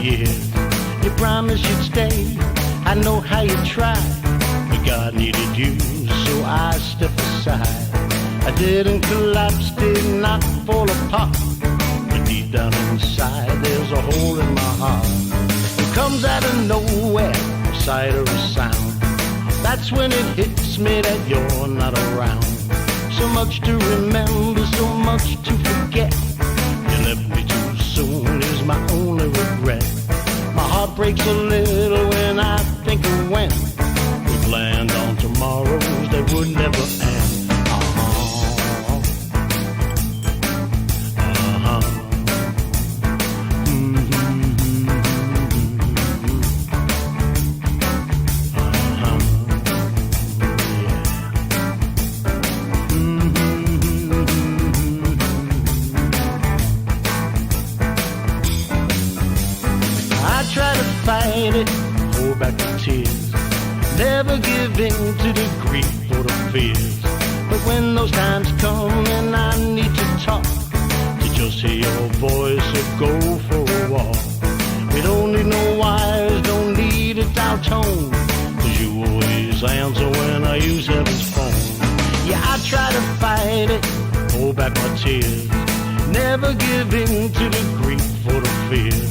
years. You promised you'd stay, I know how you tried, but God needed you, so I stepped aside. I didn't collapse, did not fall apart, but deep down inside there's a hole in my heart. It comes out of nowhere, a sight or a sound. That's when it hits me that you're not around. So much to remember, so much to forget. You left me too soon is my only regret. My heart breaks a little when I think of when we planned on tomorrows that would never end. Hold back the tears, never give in to the grief or the fears. But when those times come and I need to talk, to just hear your voice or go for a walk. We don't need no wires, don't need a dial tone, 'cause you always answer when I use heaven's phone. Yeah, I try to fight it, hold back my tears, never give in to the grief or the fears.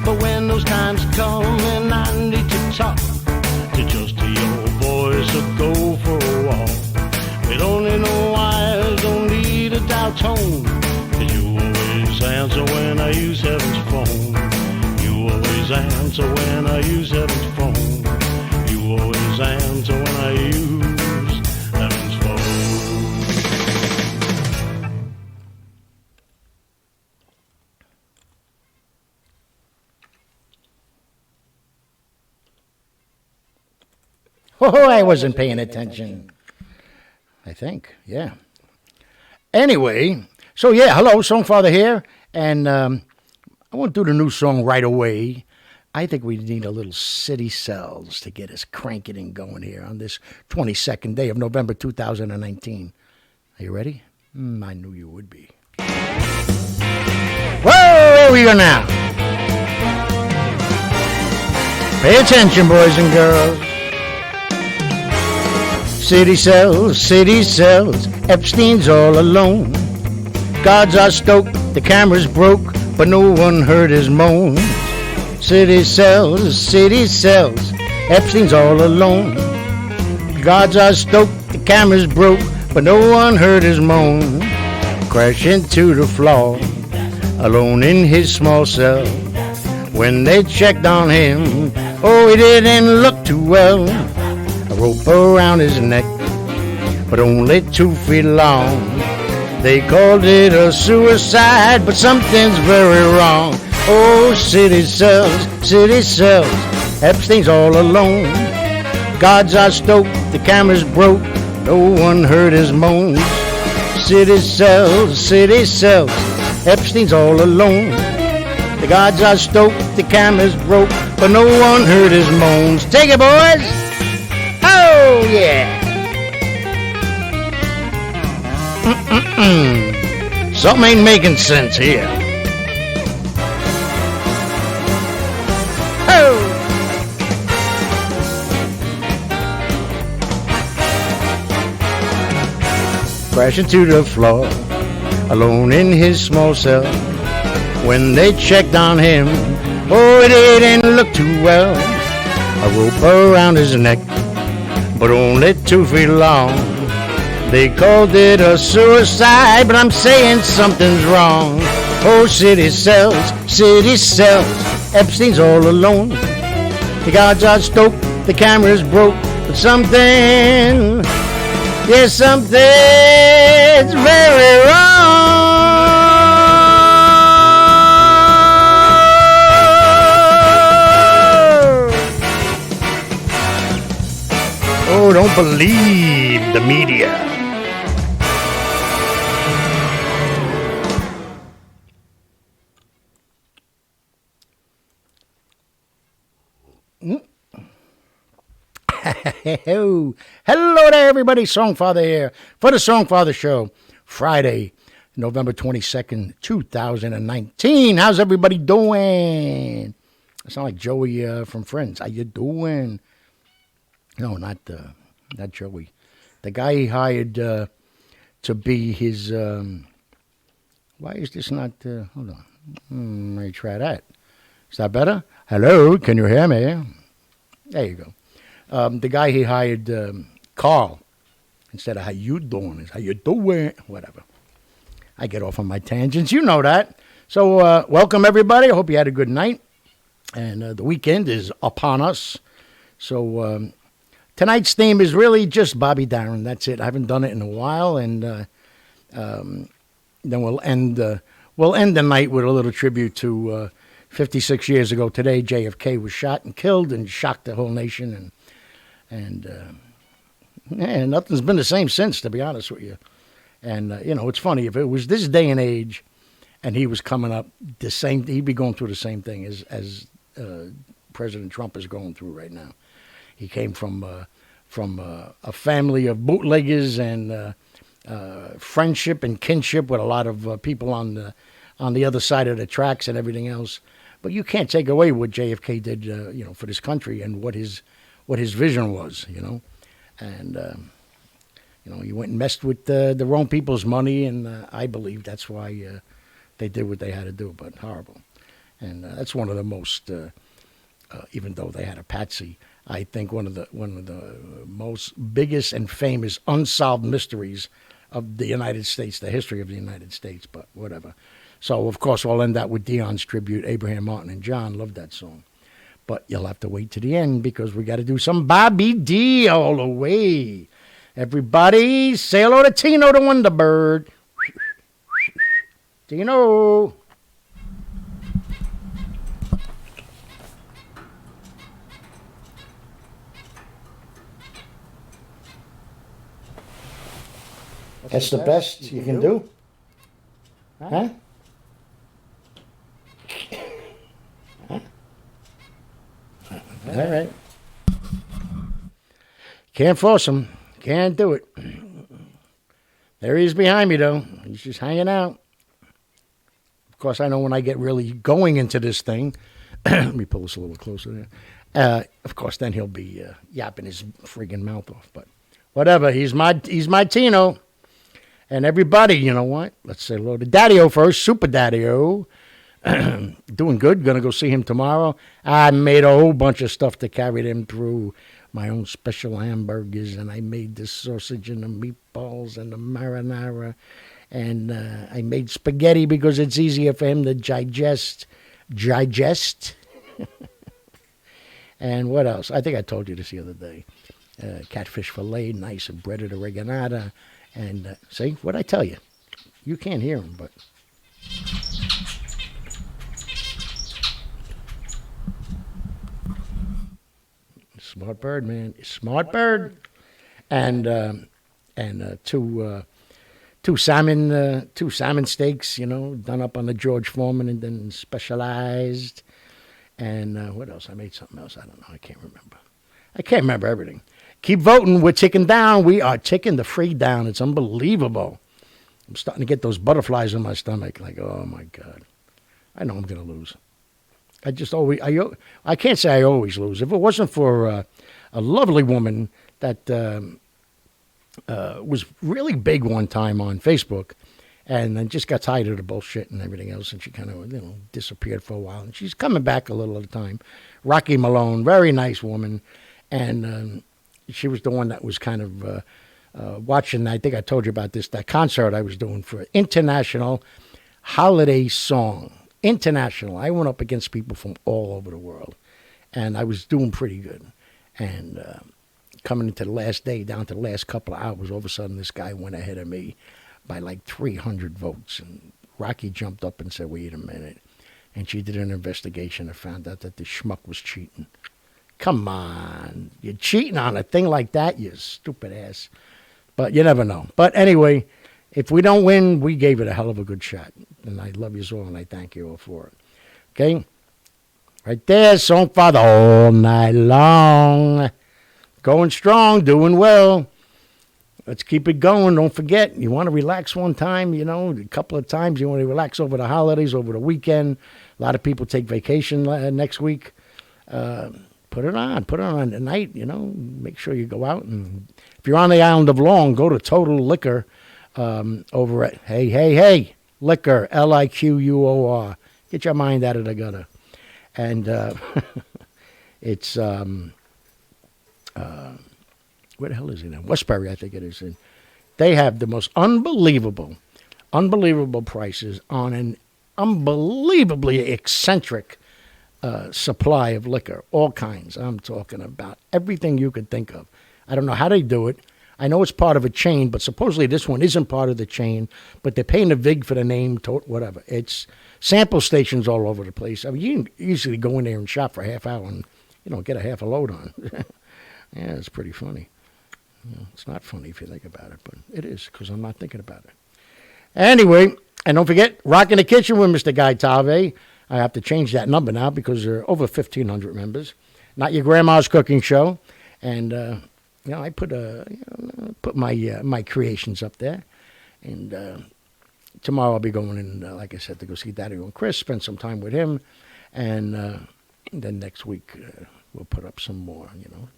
But when those times come and I need to talk, to just hear your voice or go for a walk. We don't need no wires, don't need a dial tone, 'cause you always answer when I use heaven's phone. You always answer when I use heaven's phone. You always answer when I use heaven's phone. Oh, I wasn't paying attention. I think, yeah. Anyway, so yeah, hello, Songfather here, and I won't do the new song right away. I think we need a little City Cells to get us cranking and going here on this 22nd day of November 2019. Are you ready? I knew you would be. Whoa, here we go now. Pay attention, boys and girls. City cells, Epstein's all alone. Gods are stoked, the cameras broke, but no one heard his moans. City cells, Epstein's all alone. Gods are stoked, the cameras broke, but no one heard his moan. Crashing to the floor, alone in his small cell. When they checked on him, oh, he didn't look too well. A rope around his neck, but only 2 feet long. They called it a suicide, but something's very wrong. Oh, city cells, Epstein's all alone. Gods are stoked, the cameras broke, no one heard his moans. City cells, Epstein's all alone. The gods are stoked, the cameras broke, but no one heard his moans. Take it, boys! Oh, yeah. Something ain't making sense here. Oh. Crashing to the floor, alone in his small cell. When they checked on him, oh, it didn't look too well. A rope around his neck, but only 2 feet long. They called it a suicide, but I'm saying something's wrong. Oh, city cells, Epstein's all alone. The gods are stoked, the cameras broke, but something's very wrong. Oh, don't believe the media. Hello there, everybody. Songfather here for the Songfather Show. Friday, November 22nd, 2019. How's everybody doing? I sound like Joey from Friends. How you doing? No, not Joey. The guy he hired to be his. Why is this not? Hold on. Let me try that. Is that better? Hello, can you hear me? There you go. The guy he hired, Carl, instead of how you doing, is how you doing. Whatever. I get off on my tangents. You know that. So welcome, everybody. I hope you had a good night. And the weekend is upon us. So tonight's theme is really just Bobby Darin. That's it. I haven't done it in a while. And then we'll end the night with a little tribute to 56 years ago today. JFK was shot and killed and shocked the whole nation. And nothing's been the same since, to be honest with you. And, it's funny. If it was this day and age and he was coming up, he'd be going through the same thing as President Trump is going through right now. He came from a family of bootleggers and friendship and kinship with a lot of people on the other side of the tracks and everything else. But you can't take away what JFK did, for this country and what his vision was, And he went and messed with the wrong people's money, and I believe that's why they did what they had to do. But horrible. And that's one of the most, even though they had a patsy, I think one of the most biggest and famous unsolved mysteries of the United States, the history of the United States. But whatever. So of course we'll end that with Dion's tribute, Abraham Martin and John. Love that song. But you'll have to wait to the end because we got to do some Bobby D all the way. Everybody, say hello to Tino the Wonderbird. Tino. That's the best you can do? Huh? Huh? All right. Can't force him. Can't do it. There he is behind me, though. He's just hanging out. Of course, I know when I get really going into this thing, let me pull this a little closer there. Of course, then he'll be yapping his friggin' mouth off. But whatever, he's my Tino. And everybody, you know what? Let's say hello to Daddy-O first, Super Daddy-O. Doing good. Going to go see him tomorrow. I made a whole bunch of stuff to carry them through. My own special hamburgers, and I made the sausage and the meatballs and the marinara. And I made spaghetti because it's easier for him to digest. And what else? I think I told you this the other day. Catfish fillet, nice and breaded oreganata. And see, what'd I tell you? You can't hear him, but... Smart bird, man. Smart bird. And two salmon steaks, done up on the George Foreman and then specialized. And what else? I made something else. I don't know. I can't remember everything. Keep voting. We're ticking down. We are ticking the free down. It's unbelievable. I'm starting to get those butterflies in my stomach. Like, oh, my God. I know I'm going to lose. I can't say I always lose. If it wasn't for a lovely woman that was really big one time on Facebook and then just got tired of the bullshit and everything else, and she kind of, disappeared for a while. And she's coming back a little at a time. Rocky Malone, very nice woman. And she was the one that was kind of watching, I think I told you about this, that concert I was doing for International Holiday Song. International. I went up against people from all over the world, and I was doing pretty good. And coming into the last day, down to the last couple of hours, all of a sudden this guy went ahead of me by like 300 votes. And Rocky jumped up and said, wait a minute. And she did an investigation and found out that the schmuck was cheating. Come on. You're cheating on a thing like that, you stupid ass. But you never know. But anyway, if we don't win, we gave it a hell of a good shot. And I love you all, and I thank you all for it. Okay? Right there, Songfather all night long. Going strong, doing well. Let's keep it going. Don't forget, you want to relax one time, a couple of times. You want to relax over the holidays, over the weekend. A lot of people take vacation next week. Put it on at night, make sure you go out. And if you're on the island of Long, go to Total Liquor over at Hey Liquor, Liquor. Get your mind out of the gutter. And it's, where the hell is it now? Westbury, I think it is. And they have the most unbelievable prices on an unbelievably eccentric supply of liquor, all kinds. I'm talking about everything you could think of. I don't know how they do it. I know it's part of a chain, but supposedly this one isn't part of the chain, but they're paying a vig for the name, whatever. It's sample stations all over the place. I mean, you can easily go in there and shop for a half hour and, get a half a load on. Yeah, it's pretty funny. It's not funny if you think about it, but it is because I'm not thinking about it. Anyway, and don't forget, Rock in the Kitchen with Mr. Guy Tave. I have to change that number now because there are over 1,500 members. Not Your Grandma's Cooking Show. And, I put my creations up there. And tomorrow I'll be going in, like I said, to go see Daddy and Chris, spend some time with him. And then next week we'll put up some more,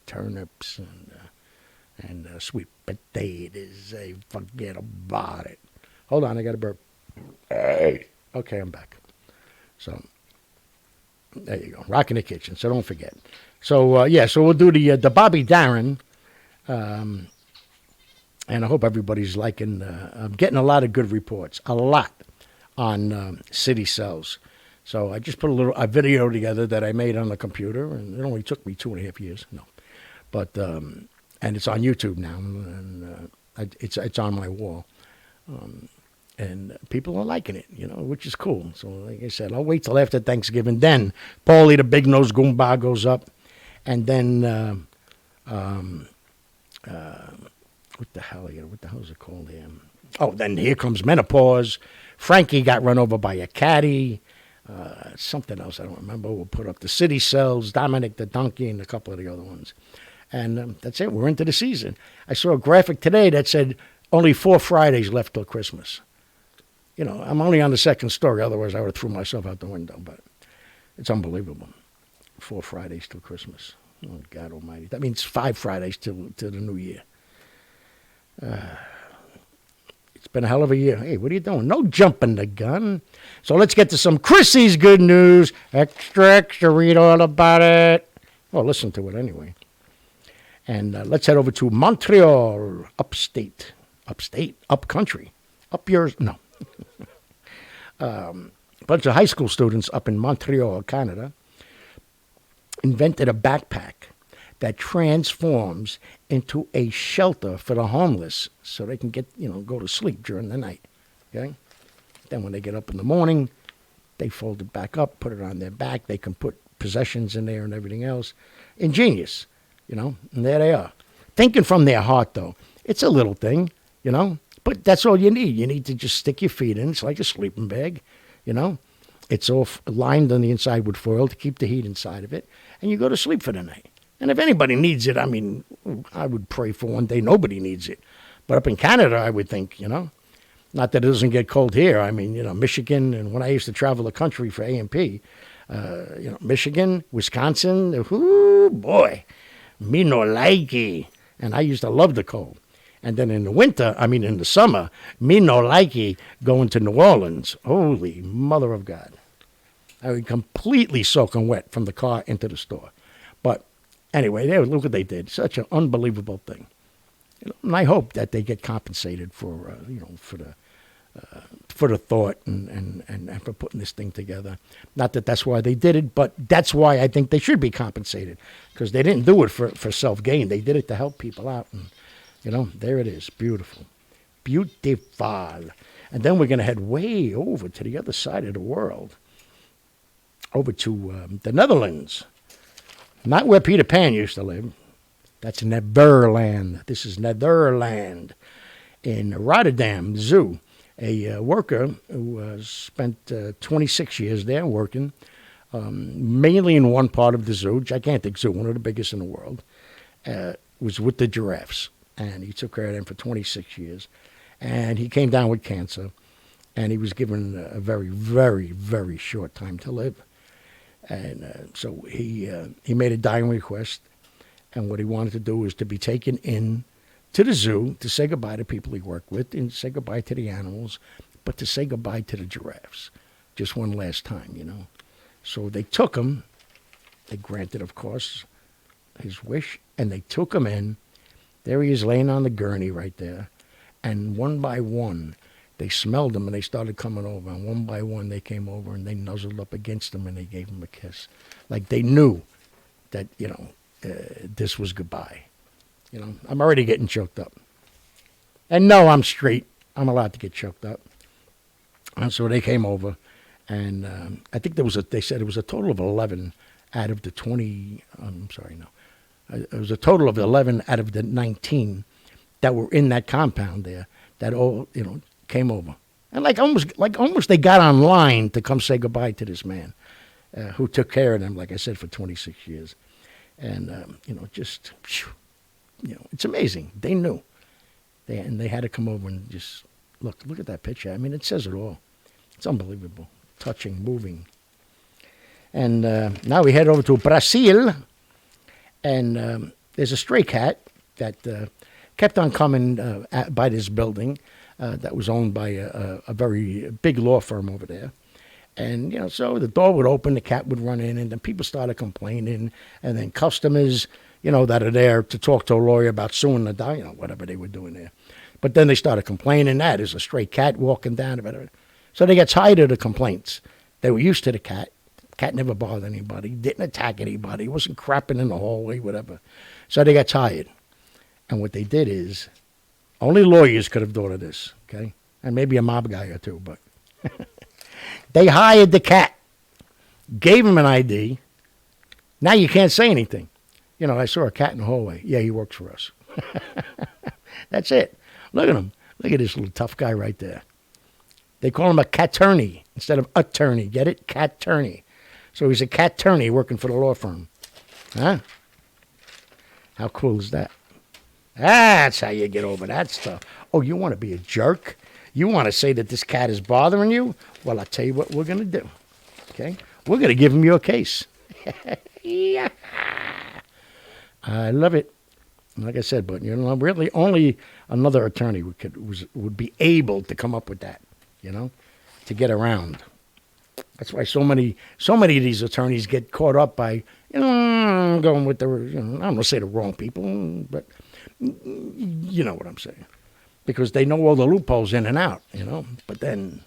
turnips and sweet potatoes. Forget about it. Hold on, I got a burp. Hey. Okay, I'm back. So there you go. Rock in the Kitchen. So don't forget. So so we'll do the Bobby Darin, and I hope everybody's liking. I'm getting a lot of good reports, a lot on City Cells. So I just put a video together that I made on the computer, and it only took me 2.5 years. No, but and it's on YouTube now, and it's on my wall. And people are liking it, which is cool. So, like I said, I'll wait till after Thanksgiving. Then Paulie the Big Nose Goomba goes up. And then, what the hell is it called here? Oh, then here comes Menopause. Frankie got run over by a caddy. Something else I don't remember. We'll put up the City Cells, Dominic the Donkey, and a couple of the other ones. And that's it. We're into the season. I saw a graphic today that said only 4 Fridays left till Christmas. I'm only on the second story. Otherwise, I would have threw myself out the window. But it's unbelievable. 4 Fridays till Christmas. Oh, God almighty. That means 5 Fridays till the new year. It's been a hell of a year. Hey, what are you doing? No jumping the gun. So let's get to some Chrissy's good news. Extra, read all about it. Well, listen to it anyway. And let's head over to Montreal, upstate, up country, up yours. No. A bunch of high school students up in Montreal, Canada, invented a backpack that transforms into a shelter for the homeless so they can get, go to sleep during the night. Okay? Then when they get up in the morning, they fold it back up, put it on their back. They can put possessions in there and everything else. Ingenious, and there they are. Thinking from their heart, though. It's a little thing, but that's all you need. You need to just stick your feet in. It's like a sleeping bag, It's all lined on the inside with foil to keep the heat inside of it. And you go to sleep for the night. And if anybody needs it, I mean, I would pray for one day nobody needs it. But up in Canada, I would think, not that it doesn't get cold here. I mean, Michigan, and when I used to travel the country for A&P, Michigan, Wisconsin, whoo, boy, me no likey. And I used to love the cold. And then in the summer, me no likey going to New Orleans. Holy mother of God. I was completely soaking wet from the car into the store. But anyway, look what they did. Such an unbelievable thing. And I hope that they get compensated for the thought and for putting this thing together. Not that that's why they did it, but that's why I think they should be compensated. Because they didn't do it for self-gain. They did it to help people out. And, there it is. Beautiful. Beautiful. And then we're going to head way over to the other side of the world. Over to the Netherlands. Not where Peter Pan used to live. That's Netherland. This is Netherland. In Rotterdam Zoo. A worker who spent 26 years there working, mainly in one part of the zoo, gigantic zoo, one of the biggest in the world, was with the giraffes. And he took care of them for 26 years. And he came down with cancer. and he was given a very, very, very short time to live. And so he made a dying request, and what he wanted to do was to be taken in to the zoo to say goodbye to people he worked with and say goodbye to the animals, but to say goodbye to the giraffes just one last time, you know. So they took him. They granted, of course, his wish, and they took him in. There he is laying on the gurney right there. And one by one, they smelled him, and they started coming over. And one by one, they came over, and they nuzzled up against him, and they gave him a kiss. Like they knew that, you know, this was goodbye. You know, I'm already getting choked up. And no, I'm straight. I'm allowed to get choked up. And so they came over, and I think they said it was a total of 11 out of the 20. It was a total of 11 out of the 19 that were in that compound there that all, you know, came over. And like almost they got online to come say goodbye to this man who took care of them, like I said, for 26 years. And, you know, just, you know, it's amazing. They knew. They had to come over and just, look at that picture. I mean, it says it all. It's unbelievable. Touching, moving. And now we head over to Brazil. And there's a stray cat that kept on coming by this building that was owned by a very big law firm over there. And, you know, so the door would open, the cat would run in, and then people started complaining. And then customers, you know, that are there to talk to a lawyer about suing the dog, you know, whatever they were doing there. But then they started complaining that there's a stray cat walking down. So they got tired of the complaints. They were used to the cat. Cat never bothered anybody, didn't attack anybody, wasn't crapping in the hallway, whatever. So they got tired. And what they did is, only lawyers could have thought of this, okay? And maybe a mob guy or two, but they hired the cat, gave him an ID. Now you can't say anything. You know, I saw a cat in the hallway. Yeah, he works for us. That's it. Look at him. Look at this little tough guy right there. They call him a cattorney instead of attorney. Get it? Cattorney. So he's a cattorney working for the law firm. Huh? How cool is that? That's how you get over that stuff. Oh, you want to be a jerk? You want to say that this cat is bothering you? Well, I'll tell you what we're going to do. Okay? We're going to give him your case. Yeah. I love it. Like I said, but, you know, really only another attorney would be able to come up with that, you know, to get around. That's why so many of these attorneys get caught up by, you know, going with the, you know, I'm going to say the wrong people, but you know what I'm saying. Because they know all the loopholes in and out, you know. But then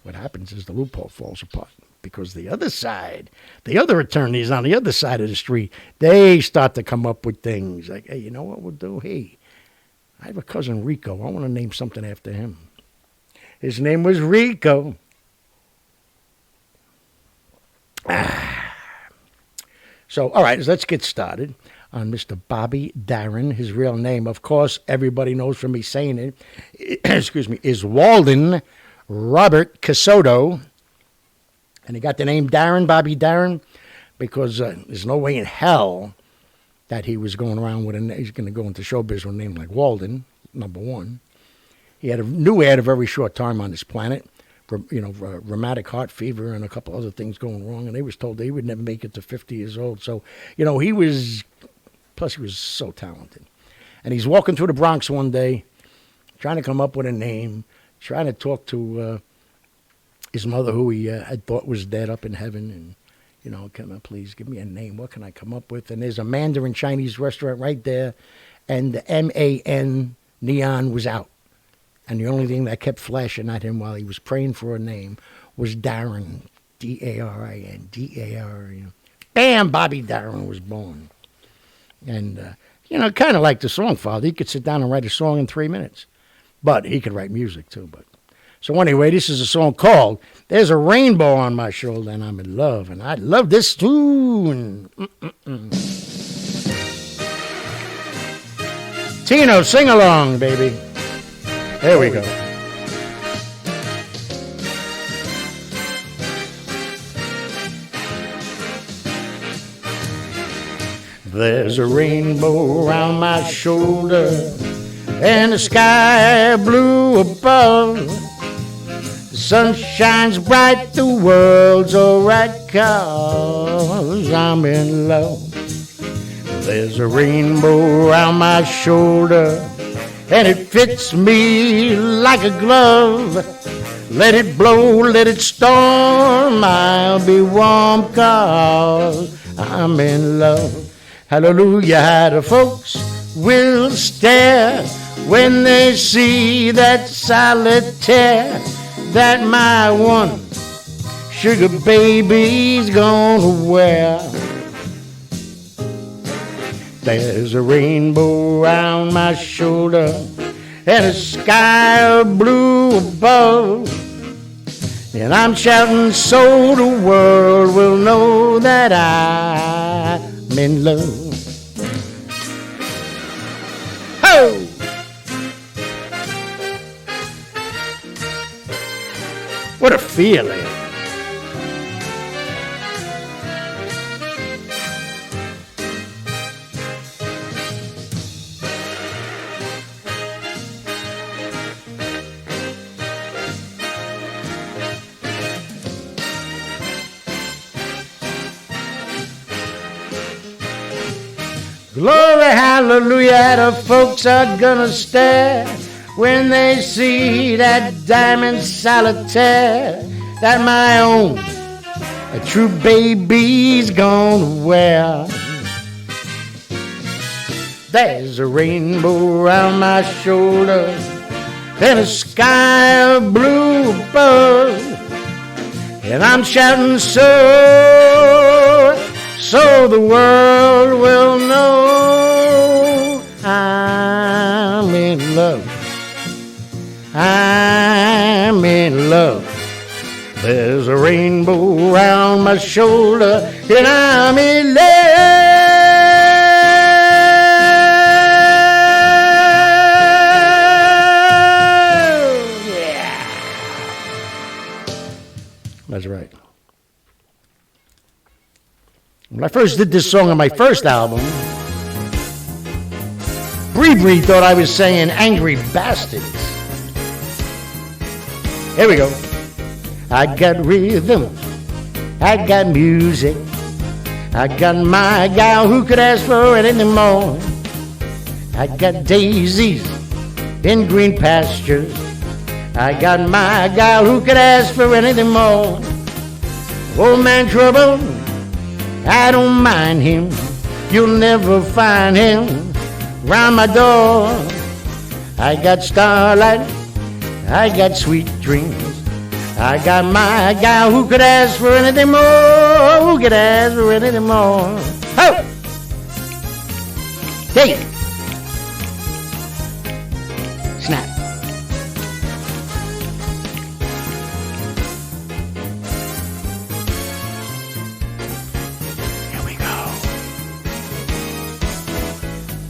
what happens is the loophole falls apart. Because the other side, the other attorneys on the other side of the street, they start to come up with things like, hey, you know what we'll do? Hey, I have a cousin Rico. I want to name something after him. His name was Rico. So, all right, let's get started on Mr. Bobby Darin. His real name, of course, everybody knows from me saying it, excuse me, is Walden Robert Casoto. And he got the name Darin, Bobby Darin, because there's no way in hell that he was going around with he's going to go into showbiz with a name like Walden, number one. He had a very short time on this planet, you know, rheumatic heart fever and a couple other things going wrong, and they was told they would never make it to 50 years old. So, you know, he was so talented. And he's walking through the Bronx one day, trying to come up with a name, trying to talk to his mother, who he had thought was dead up in heaven, and, you know, come on, please give me a name. What can I come up with? And there's a Mandarin Chinese restaurant right there, and the M-A-N neon was out. And the only thing that kept flashing at him while he was praying for a name was Darin, D-A-R-I-N, D-A-R-I-N. Bam, Bobby Darin was born. And, you know, kind of like the Songfather. He could sit down and write a song in 3 minutes. But he could write music, too, but. So anyway, this is a song called There's a Rainbow on My Shoulder and I'm in Love. And I love this tune. Tino, sing along, baby. There we go. There's a rainbow around my shoulder and the sky blue above. The sun shines bright, the world's alright, 'cause I'm in love. There's a rainbow around my shoulder, and it fits me like a glove. Let it blow, let it storm, I'll be warm, 'cause I'm in love. Hallelujah, how the folks will stare when they see that solitaire that my one sugar baby's gonna wear. There's a rainbow around my shoulder and a sky of blue above, and I'm shouting so the world will know that I'm in love. Ho! What a feeling. Glory, hallelujah, the folks are gonna stare when they see that diamond solitaire that my own, a true baby's gonna wear. There's a rainbow around my shoulder and a sky of blue above, and I'm shouting so the world will know I'm in love. I'm in love. There's a rainbow around my shoulder, and I'm in love. Yeah. That's right. When I first did this song on my first album, Bree thought I was saying angry bastards. Here we go. I got rhythm, I got music, I got my gal who could ask for anything more. I got daisies in green pastures, I got my gal who could ask for anything more. Old man trouble, I don't mind him, you'll never find him round my door. I got starlight, I got sweet dreams, I got my gal who could ask for anything more, who could ask for anything more. Oh! Take it. Snap.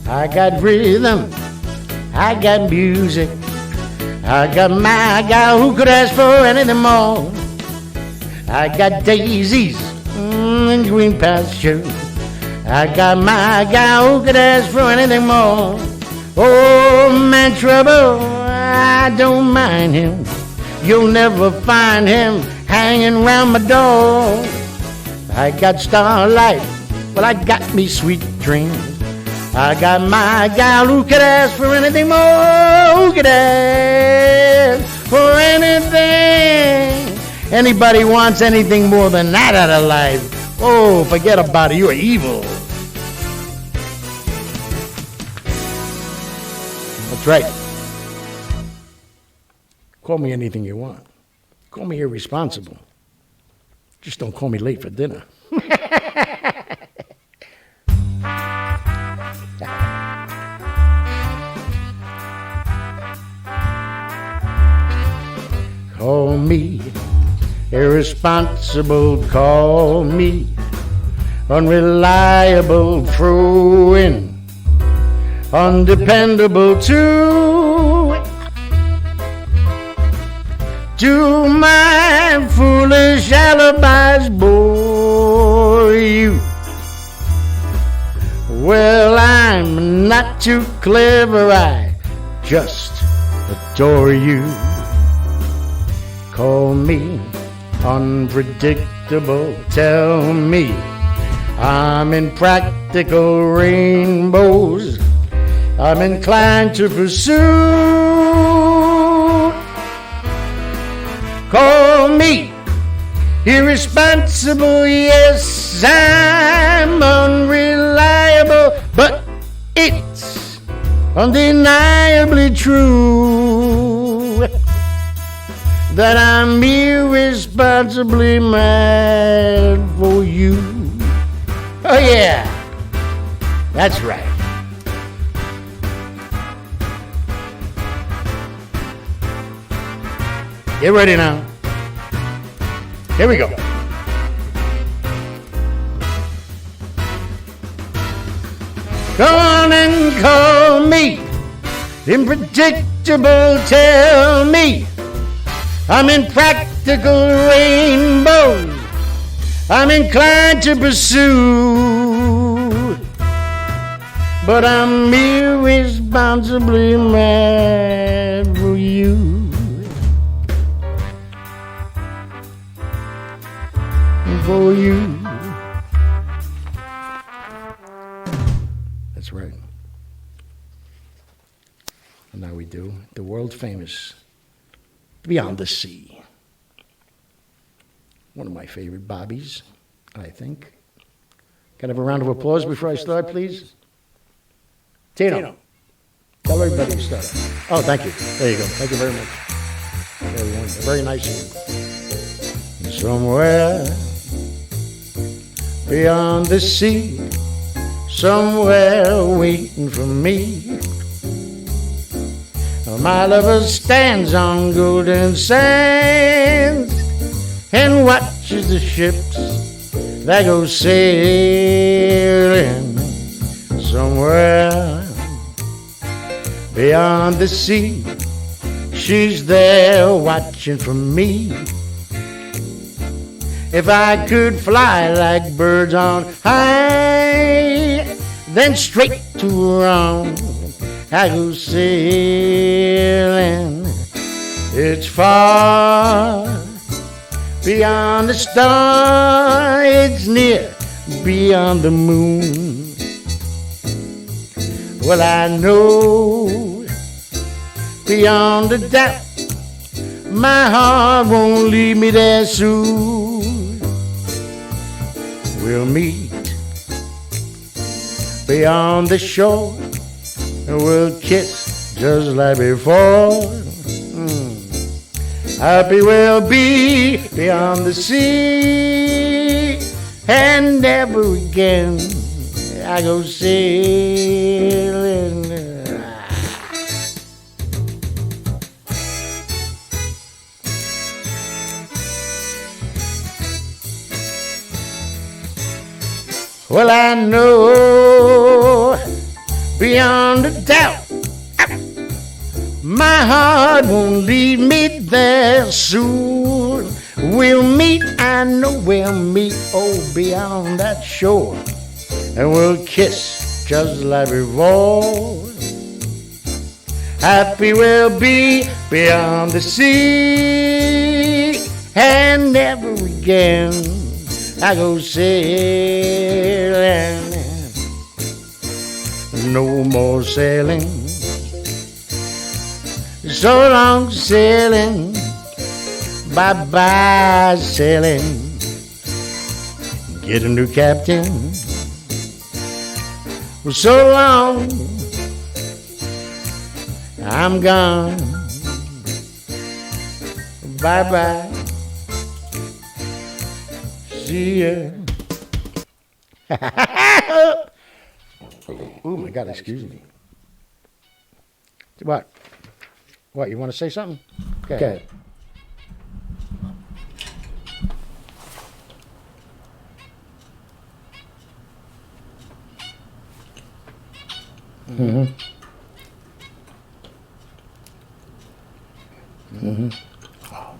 I got rhythm, I got music, I got my gal who could ask for anything more. I got daisies in green pastures, I got my gal who could ask for anything more. Oh man trouble, I don't mind him, you'll never find him hanging round my door. I got starlight, well I got me sweet dreams, I got my gal who could ask for anything more, who could ask for anything. Anybody wants anything more than that out of life, oh, forget about it, you're evil. That's right. Call me anything you want. Call me irresponsible. Just don't call me late for dinner. Call me irresponsible, call me unreliable, true and undependable too. Do my foolish alibis bore you? Well, I'm not too clever, I just adore you. Call me unpredictable, tell me I'm impractical rainbows I'm inclined to pursue. Call me irresponsible, yes, I'm unreliable, but it's undeniably true that I'm irresponsibly mad for you. Oh yeah, that's right. Get ready now. Here we go. Go on and call me unpredictable, tell me I'm impractical rainbows I'm inclined to pursue, but I'm irresponsibly mad for you. For you. That's right. And now we do the world famous Beyond the Sea. One of my favorite bobbies, I think. Can I have a round of applause before I start, please? Tino. Tell everybody to start. Oh, thank you. There you go. Thank you very much. Very nice of you. Somewhere beyond the sea, somewhere waiting for me, my lover stands on golden sands and watches the ships that go sailing. Somewhere beyond the sea, she's there watching for me. If I could fly like birds on high, then straight to her arms I go sailing. It's far beyond the star, it's near beyond the moon. Well, I know beyond a doubt my heart won't leave me there soon. We'll meet beyond the shore and we'll kiss just like before. Happy we'll be beyond the sea, and never again I go sailing. Well, I know beyond a doubt my heart won't leave me there soon. We'll meet, I know we'll meet, oh, beyond that shore, and we'll kiss just like before. Happy we'll be beyond the sea, and never again I go sailing. No more sailing, so long sailing, bye-bye sailing. Get a new captain, well, so long, I'm gone, bye-bye, see ya. Oh my God, excuse me. What? What, you want to say something? Okay. Mm-hmm. Mm-hmm. Oh.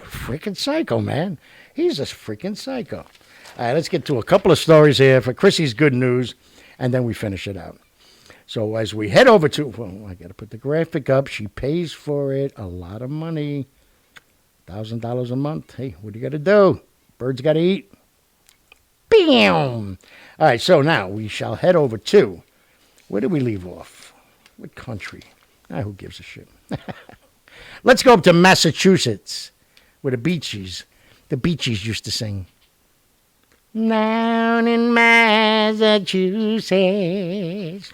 Freaking psycho, man. He's a freaking psycho. All right, let's get to a couple of stories here for Chrissy's good news, and then we finish it out. So as we head over to, well, I got to put the graphic up. She pays for it a lot of money, $1,000 a month. Hey, what do you got to do? Birds got to eat. Bam! All right, so now we shall head over to, where did we leave off? What country? Who gives a shit? Let's go up to Massachusetts, where the Beaches used to sing. Down in Massachusetts.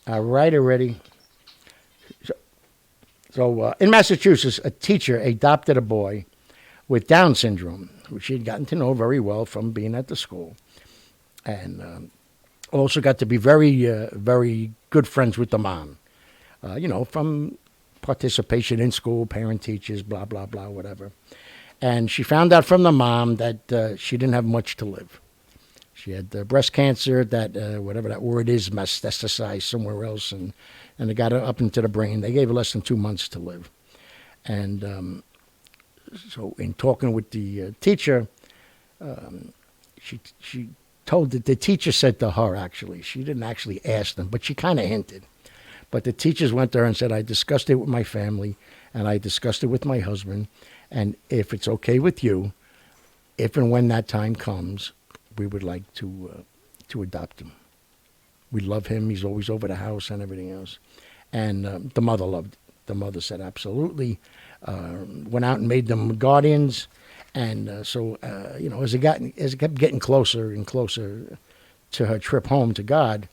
All right, already. So in Massachusetts, a teacher adopted a boy with Down syndrome, who she had gotten to know very well from being at the school. And also got to be very good friends with the mom. From participation in school, parent teachers, blah, blah, blah, whatever. And she found out from the mom that she didn't have much to live. She had breast cancer, that whatever that word is, metastasized somewhere else, and it got her up into the brain. They gave her less than 2 months to live. And so in talking with the teacher, she told that the teacher said to her, actually, she didn't actually ask them, but she kind of hinted. But the teachers went to her and said, I discussed it with my family, and I discussed it with my husband, and if it's okay with you, if and when that time comes, we would like to adopt him. We love him. He's always over the house and everything else. And the mother loved it. The mother said, absolutely. Went out and made them guardians. And so, as it kept getting closer and closer to her trip home to God,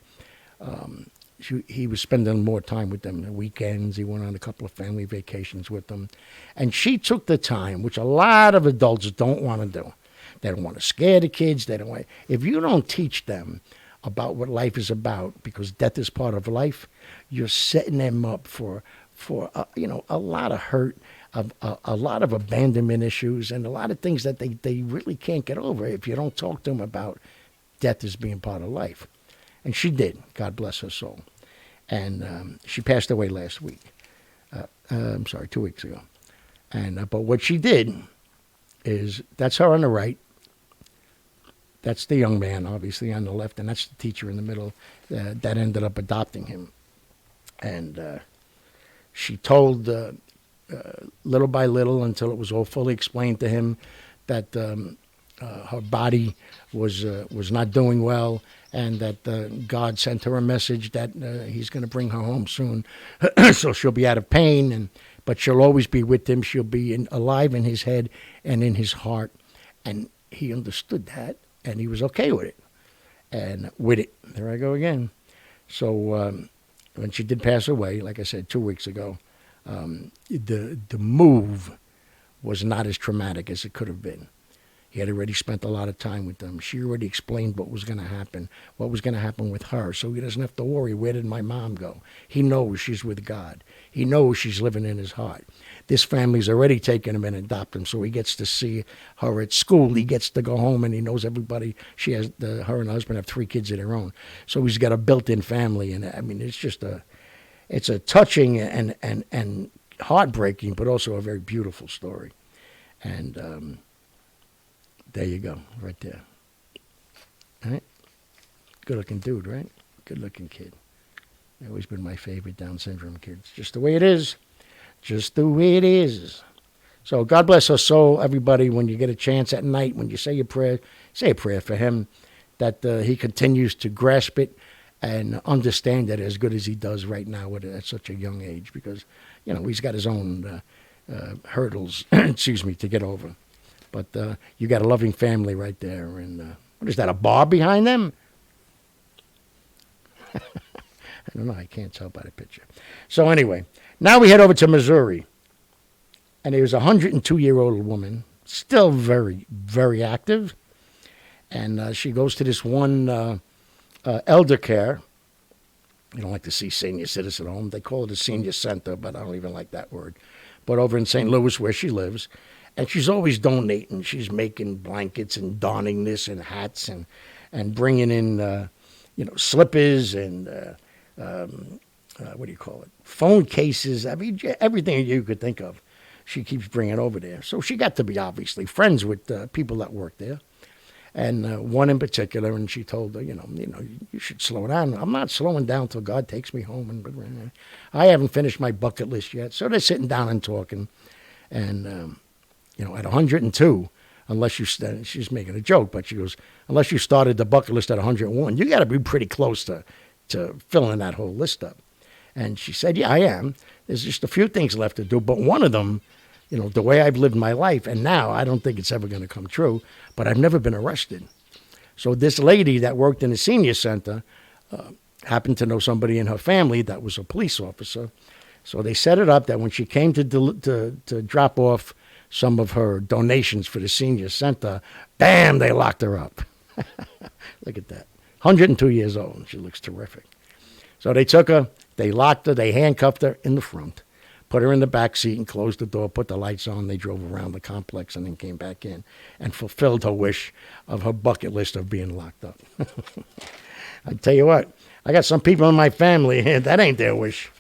he was spending more time with them. The weekends, he went on a couple of family vacations with them. And she took the time, which a lot of adults don't want to do. They don't want to scare the kids. If you don't teach them about what life is about, because death is part of life, you're setting them up for a lot of hurt, a lot of abandonment issues, and a lot of things that they really can't get over if you don't talk to them about death as being part of life. And she did. God bless her soul. And she passed away last week. 2 weeks ago. And but what she did is, that's her on the right. That's the young man, obviously, on the left, and that's the teacher in the middle that ended up adopting him. And she told little by little, until it was all fully explained to him, that her body was not doing well, and that God sent her a message that he's going to bring her home soon, so she'll be out of pain, but she'll always be with him. She'll be alive in his head and in his heart, and he understood that, and he was okay with it. And with it, there I go again. So when she did pass away, like I said, 2 weeks ago, the move was not as traumatic as it could have been. He had already spent a lot of time with them. She already explained what was going to happen with her, so he doesn't have to worry, where did my mom go? He knows she's with God. He knows she's living in his heart. This family's already taken him and adopted him, so he gets to see her at school. He gets to go home, and he knows everybody. Her and her husband have 3 kids of their own, so he's got a built-in family. And I mean, it's a touching and heartbreaking, but also a very beautiful story. And there you go, right there. All right? Good-looking dude, right? Good-looking kid. They've always been my favorite Down syndrome kids. Just the way it is. Just the way it is. So God bless her soul, everybody. When you get a chance at night, when you say a prayer for him, that he continues to grasp it and understand it as good as he does right now at such a young age, because, he's got his own hurdles, to get over. But you got a loving family right there. And what is that, a bar behind them? I don't know. I can't tell by the picture. So anyway, now we head over to Missouri. And there's a 102-year-old woman, still very, very active. And she goes to this one elder care. You don't like to see senior citizen home. They call it a senior center, but I don't even like that word. But over in St. Louis, where she lives. And she's always donating. She's making blankets and donning this and hats and bringing in, slippers and, what do you call it? Phone cases. I mean, everything you could think of. she keeps bringing over there. So she got to be obviously friends with people that work there. And one in particular, and she told her, you should slow down. I'm not slowing down till God takes me home. And I haven't finished my bucket list yet. So they're sitting down and talking. And, at 102, unless you, she's making a joke, but she goes, unless you started the bucket list at 101, you got to be pretty close to filling that whole list up. And she said, yeah, I am. There's just a few things left to do. But one of them, the way I've lived my life, and now I don't think it's ever going to come true, but I've never been arrested. So this lady that worked in the senior center happened to know somebody in her family that was a police officer. So they set it up that when she came to drop off some of her donations for the senior center, bam, they locked her up. Look at that. 102 years old, and she looks terrific. So they took her, they locked her, they handcuffed her in the front, put her in the back seat and closed the door, put the lights on. They drove around the complex and then came back in and fulfilled her wish of her bucket list of being locked up. I tell you what, I got some people in my family, that ain't their wish.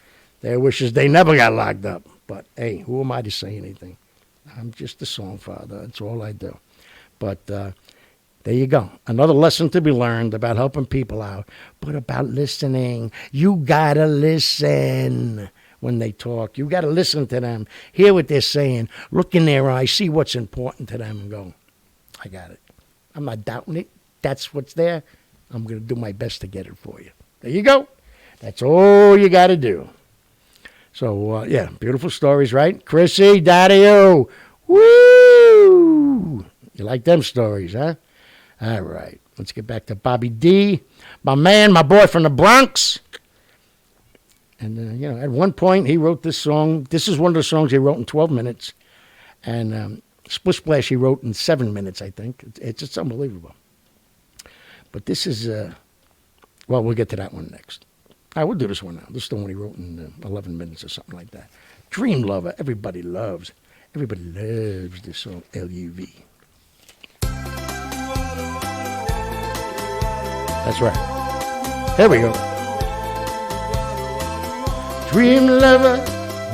Their wish is they never got locked up. But, hey, who am I to say anything? I'm just a Songfather. That's all I do. But there you go. Another lesson to be learned about helping people out, but about listening. You got to listen when they talk. You got to listen to them, hear what they're saying, look in their eyes, see what's important to them, and go, I got it. I'm not doubting it. That's what's there. I'm going to do my best to get it for you. There you go. That's all you got to do. So, yeah, beautiful stories, right? Chrissy, Daddy-O. Woo! You like them stories, huh? All right. Let's get back to Bobby D. My man, my boy from the Bronx. And, at one point he wrote this song. This is one of the songs he wrote in 12 minutes. And Split Splash he wrote in 7 minutes, I think. It's unbelievable. But this is, we'll get to that one next. I will do this one now. This is the one he wrote in 11 minutes or something like that. Dream Lover. Everybody loves this song, L-U-V. That's right. There we go. Dream Lover,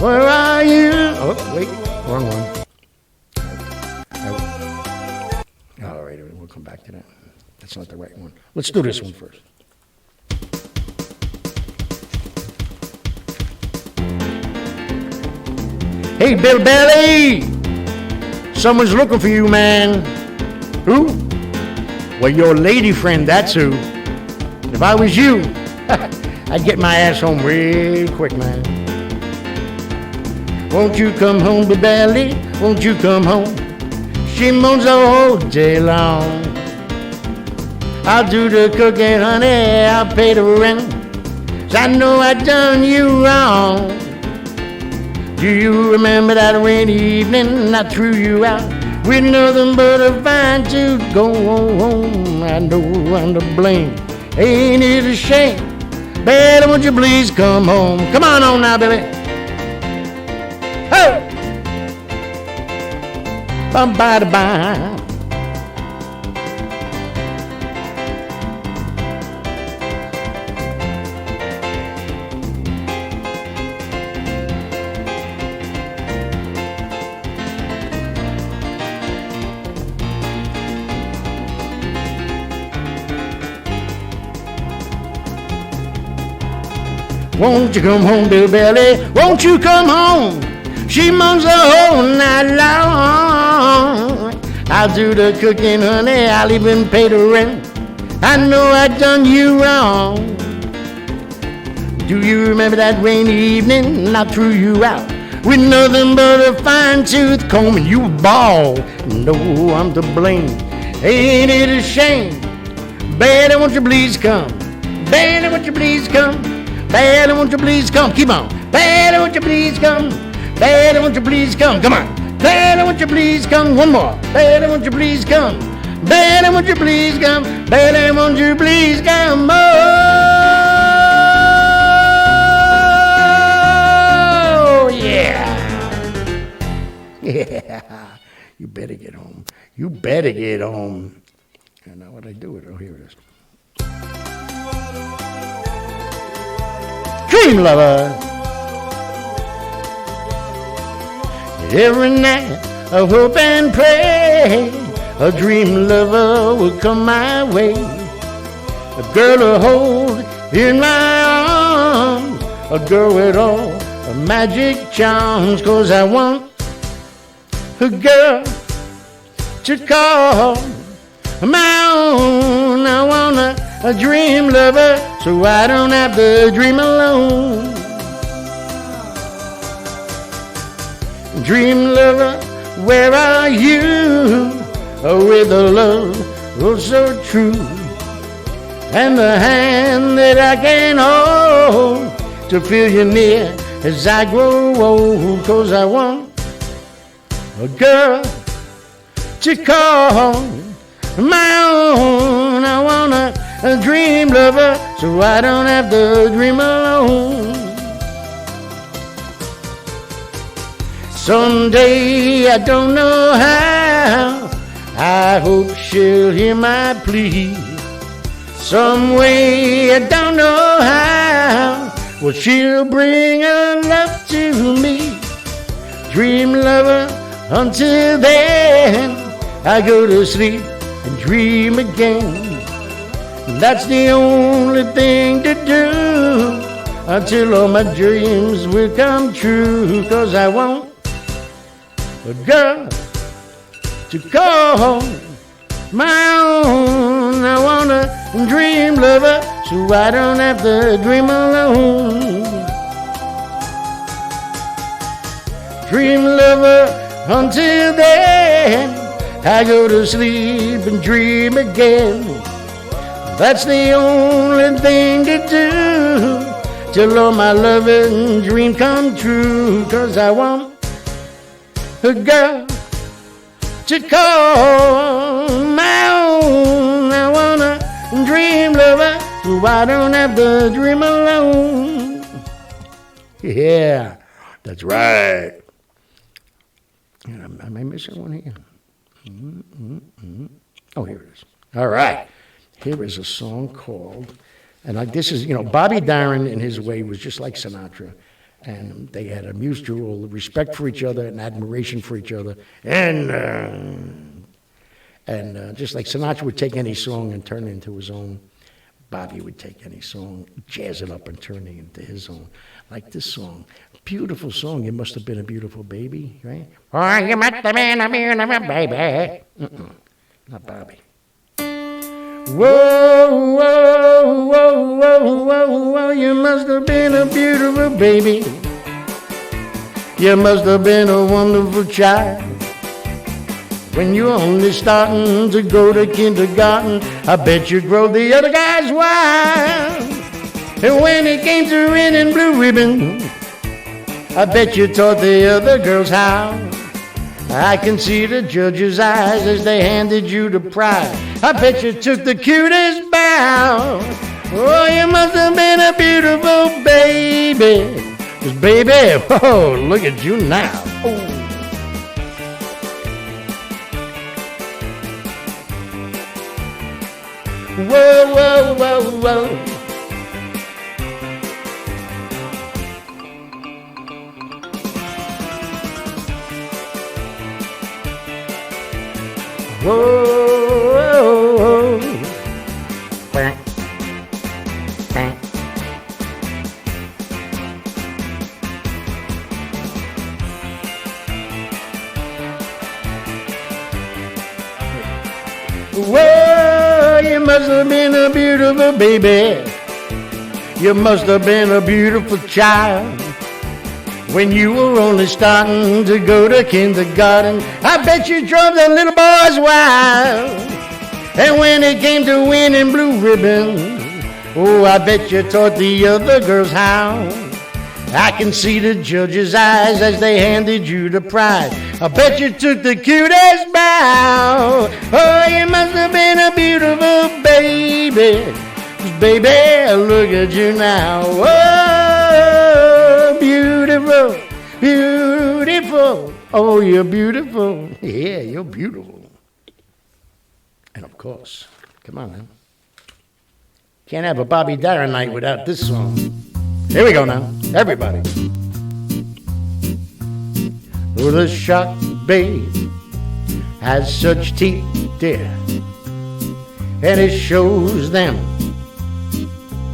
where are you? Oh, wait, wrong one. All right, we'll come back to that. That's not the right one. Let's do this one first. Hey, Bill Belly, someone's looking for you, man. Who? Well, your lady friend, that's who. If I was you, I'd get my ass home real quick, man. Won't you come home, Bill Belly? Won't you come home? She moans the whole day long. I'll do the cooking, honey, I'll pay the rent. 'Cause I know I done you wrong. Do you remember that rainy evening I threw you out with nothing but a fine to go home? I know I'm to blame. Ain't it a shame? Baby, won't you please come home? Come on home now, baby. Hey! Bye-bye-bye. Won't you come home, Bill Belly? Won't you come home? She moans the whole night long. I'll do the cooking, honey, I'll even pay the rent. I know I done you wrong. Do you remember that rainy evening I threw you out with nothing but a fine-tooth comb and you bald? No, I'm to blame. Ain't it a shame? Baby, won't you please come? Baby, won't you please come? Baby, won't you please come? Keep on. Baby, won't you please come? Baby, won't you please come? Come on. Baby, won't you please come? One more. Baby, won't you please come? Baby, won't you please come? Baby, won't you please come? Oh, yeah. Yeah. You better get home. You better get home. And now what I do with it? Oh, here it is. Dream Lover. Every night I hope and pray a dream lover will come my way. A girl to hold in my arms, a girl with all the magic charms. 'Cause I want a girl to call my own. I want a dream lover so I don't have to dream alone. Dream lover, where are you? With a love oh so true, and the hand that I can hold to feel you near as I grow old. 'Cause I want a girl to call my own. I want a dream lover so I don't have to dream alone. Someday, I don't know how, I hope she'll hear my plea. Some way, I don't know how, well, she'll bring her love to me. Dream lover, until then, I go to sleep and dream again. That's the only thing to do until all my dreams will come true. 'Cause I want a girl to call my own. I want a dream lover so I don't have to dream alone. Dream lover, until then, I go to sleep and dream again. That's the only thing to do till all my loving dreams come true. 'Cause I want a girl to call my own. I want a dream lover so I don't have to dream alone. Yeah, that's right. Am I missing one here? Oh, here it is. All right. Here is a song called, and this is, Bobby Darin in his way was just like Sinatra. And they had a mutual respect for each other and admiration for each other. And just like Sinatra would take any song and turn it into his own, Bobby would take any song, jazz it up and turn it into his own. Like this song. Beautiful song. You must have been a beautiful baby, right? Oh, you must have been a beautiful baby. Not Bobby. Whoa, whoa, whoa, whoa, whoa, whoa, you must have been a beautiful baby. You must have been a wonderful child. When you were only starting to go to kindergarten, I bet you drove the other guys wild. And when it came to red and blue ribbon, I bet you taught the other girls how. I can see the judge's eyes as they handed you the prize. I bet you took the cutest bow. Oh, you must have been a beautiful baby. 'Cause baby, whoa, look at you now. Oh. Whoa, whoa, whoa, whoa. Whoa, whoa, whoa. Bang, bang. Whoa, you must have been a beautiful baby. You must have been a beautiful child. When you were only starting to go to kindergarten, I bet you drove the little boys wild. And when it came to winning blue ribbons, oh, I bet you taught the other girls how. I can see the judge's eyes as they handed you the prize. I bet you took the cutest bow. Oh, you must have been a beautiful baby. 'Cause baby, look at you now. Oh, beautiful, beautiful. Oh, you're beautiful. Yeah, you're beautiful. And of course, come on now. Can't have a Bobby Darin night without this song. Here we go now, everybody. Oh, the shark, babe, has such teeth, dear, and it shows them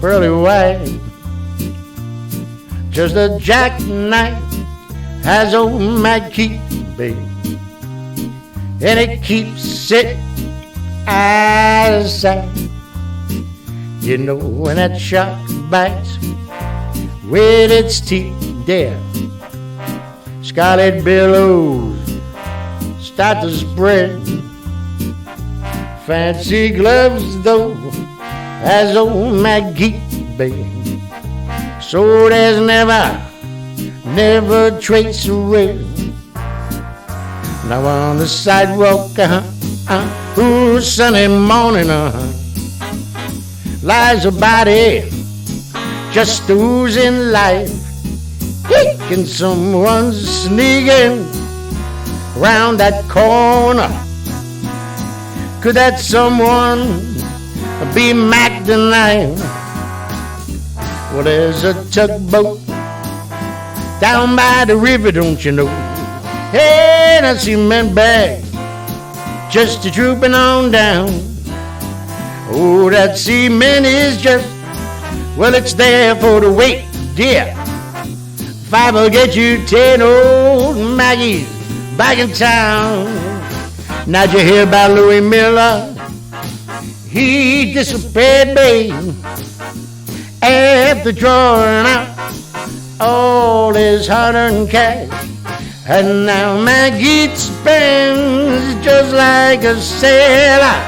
pearly white. Just a jackknife has old Maggie, babe, and it keeps it out of sight. You know when that shark bites with its teeth, dear, scarlet billows start to spread. Fancy gloves, though, has old Maggie, babe, so there's never trace of red. Now on the sidewalk, ooh, sunny morning, lies a body just oozing life. And someone's sneaking round that corner. Could that someone be Mac tonight? Well, there's a tugboat down by the river, don't you know? Hey, and I see men bag just a trooping on down. Oh, that cement is just, well, it's there for the weight, dear. Five will get you 10 old Maggies back in town. Now you hear about Louis Miller? He disappeared, babe, after drawing out all his hard-earned cash. And now Maggie spends just like a sailor.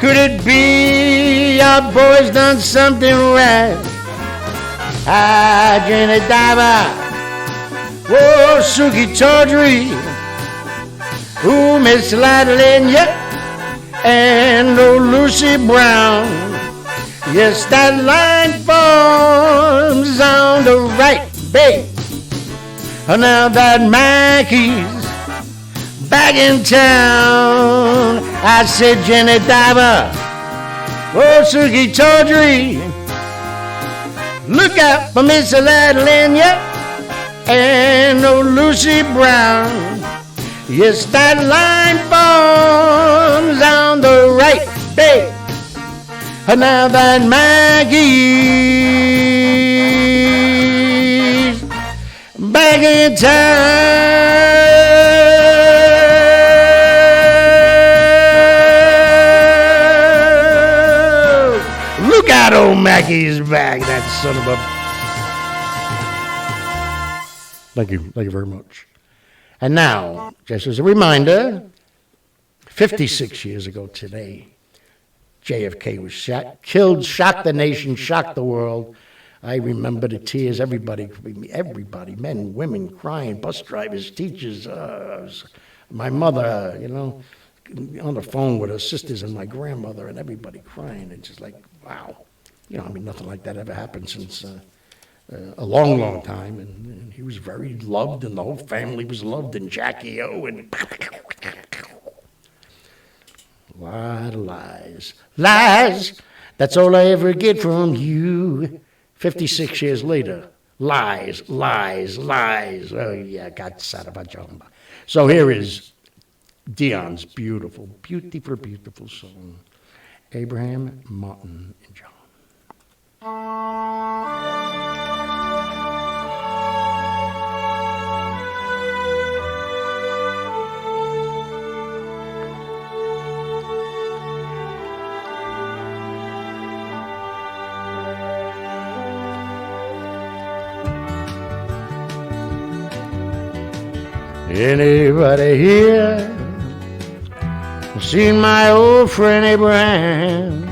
Could it be our boy's done something right? Ah, Jenny Diver, whoa, Suki Tawdry, ooh, Miss Latonia, and oh, Lucy Brown. Yes, that line forms on the right, babe. Now that Mackie's back in town, I said, Jenny Diver, oh, Suki Tawdry, look out for Miss Latonia and oh, Lucy Brown. Yes, that line forms on the right, babe. Now that Maggie's back in town. Look out, old Maggie's back, that son of a... Thank you very much. And now, just as a reminder, 56 years ago today, JFK was shot, killed, shocked the nation, shocked the world. I remember the tears, everybody, men, women crying, bus drivers, teachers, my mother, you know, on the phone with her sisters and my grandmother and everybody crying. It's just like, wow. You know, I mean, nothing like that ever happened since a long, long time. And he was very loved and the whole family was loved and Jackie O and... What lies. Lies! That's all I ever get from you. 56 years later. Lies, lies, lies. Oh, yeah, God, son of a jumba. So here is Dion's beautiful, beautiful song. Abraham, Martin, and John. Anybody here seen my old friend Abraham?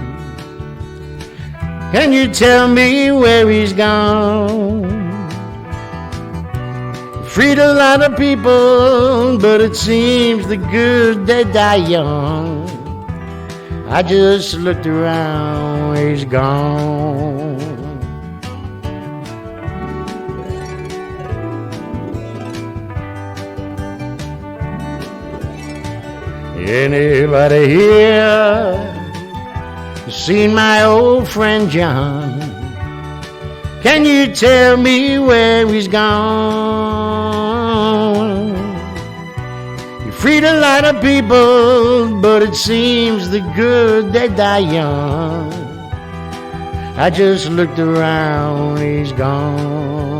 Can you tell me where he's gone? Freed a lot of people, but it seems the good they die young. I just looked around, he's gone. Anybody here seen my old friend John? Can you tell me where he's gone? freed a lot of people, but it seems the good they die young. I just looked around, he's gone.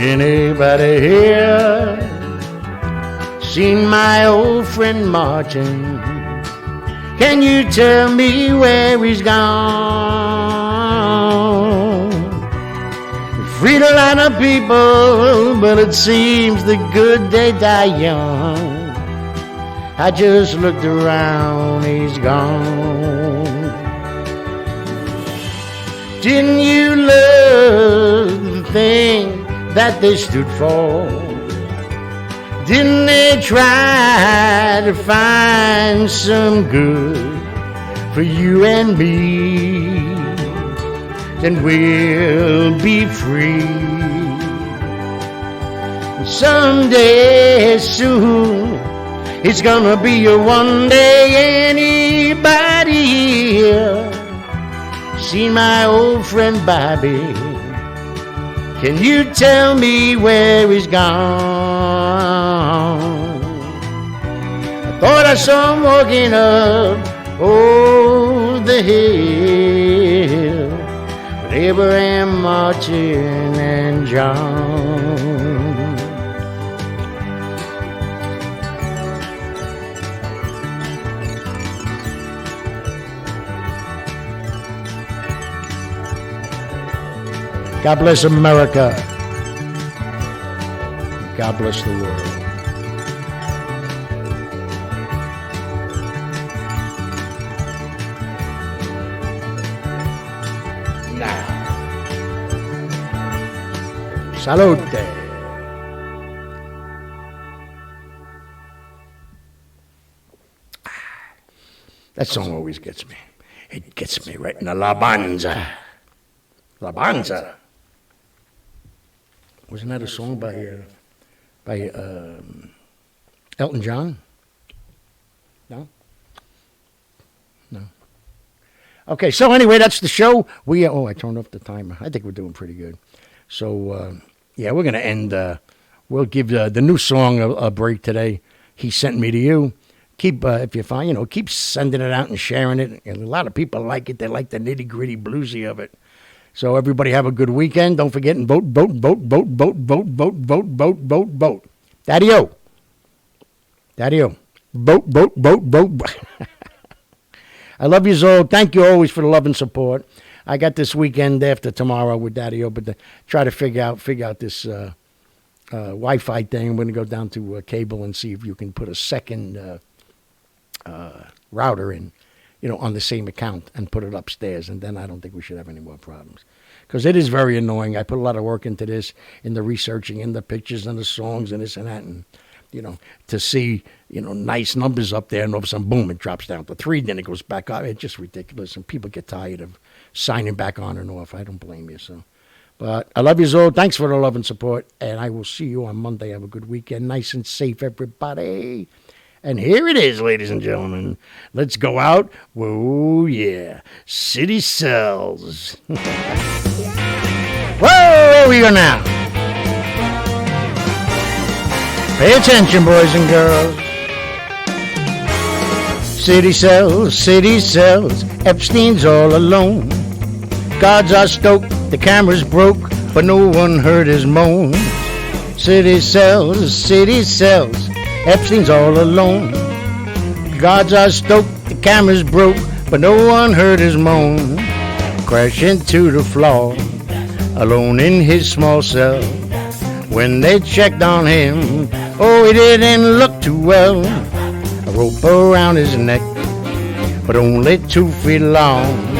Anybody here seen my old friend marching? Can you tell me where he's gone? Freed a lot of people, but it seems the good they die young. I just looked around, he's gone. Didn't you love the thing that they stood for? Didn't they try to find some good for you and me? Then we'll be free. Someday soon, it's gonna be your one day. Anybody here seen my old friend Bobby? Can you tell me where he's gone? I thought I saw him walking up the hill with Abraham, Martin, and John. God bless America. God bless the world. Now, salute. That song always gets me. It gets me right in the La Banza. La Banza. Wasn't that a song by Elton John? No? No. Okay, so anyway, that's the show. I turned off the timer. I think we're doing pretty good. So, yeah, we're going to end. We'll give the new song a break today. He Sent Me to You. Keep, if you find, keep sending it out and sharing it. And a lot of people like it. They like the nitty-gritty bluesy of it. So everybody have a good weekend. Don't forget and vote. Daddy-o. Vote. I love you all. Thank you always for the love and support. I got this weekend after tomorrow with Daddy-o, but try to figure out this Wi-Fi thing. I'm going to go down to cable and see if you can put a second router in, on the same account and put it upstairs. And then I don't think we should have any more problems. Because it is very annoying. I put a lot of work into this, in the researching, in the pictures and the songs and this and that. And, to see, nice numbers up there and all of a sudden, boom, it drops down to 3. Then it goes back up. It's just ridiculous. And people get tired of signing back on and off. I don't blame you. So, but I love you all. Thanks for the love and support. And I will see you on Monday. Have a good weekend. Nice and safe, everybody. And here it is, ladies and gentlemen. Let's go out. Whoa, yeah. City Cells. Whoa, here we go now. Pay attention, boys and girls. City cells, Epstein's all alone. Gods are stoked, the cameras broke, but no one heard his moan. City cells, Epstein's all alone. Gods are stoked, the cameras broke, but no one heard his moan. Crashing to the floor, alone in his small cell. When they checked on him, he didn't look too well. A rope around his neck, but only 2 feet long.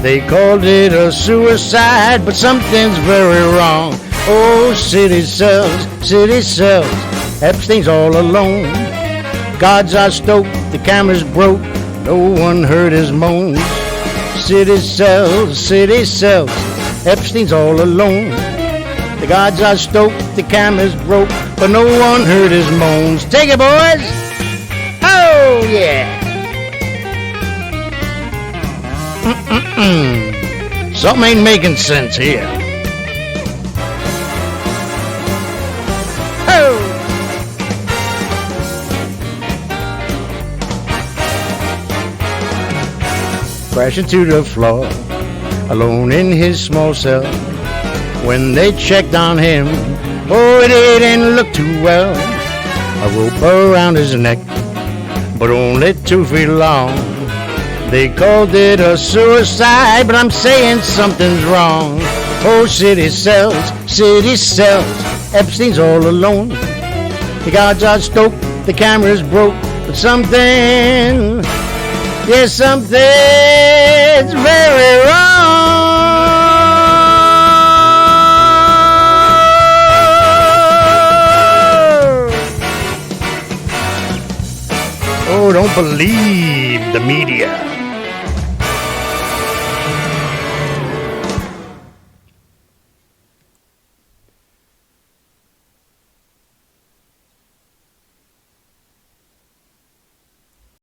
They called it a suicide, but something's very wrong. Oh, city cells, Epstein's all alone. Gods are stoked, the cameras broke, no one heard his moans. City cells, Epstein's all alone. The gods are stoked, the cameras broke, but no one heard his moans. Take it, boys! Oh, yeah! Something ain't making sense here. Oh! Crashing to the floor, alone in his small cell. When they checked on him, oh, it didn't look too well. A rope around his neck, but only 2 feet long. They called it a suicide, but I'm saying something's wrong. Oh, city cells, Epstein's all alone. The gods are stoked, the cameras broke, but something, yes, something's very wrong. Oh, don't believe the media.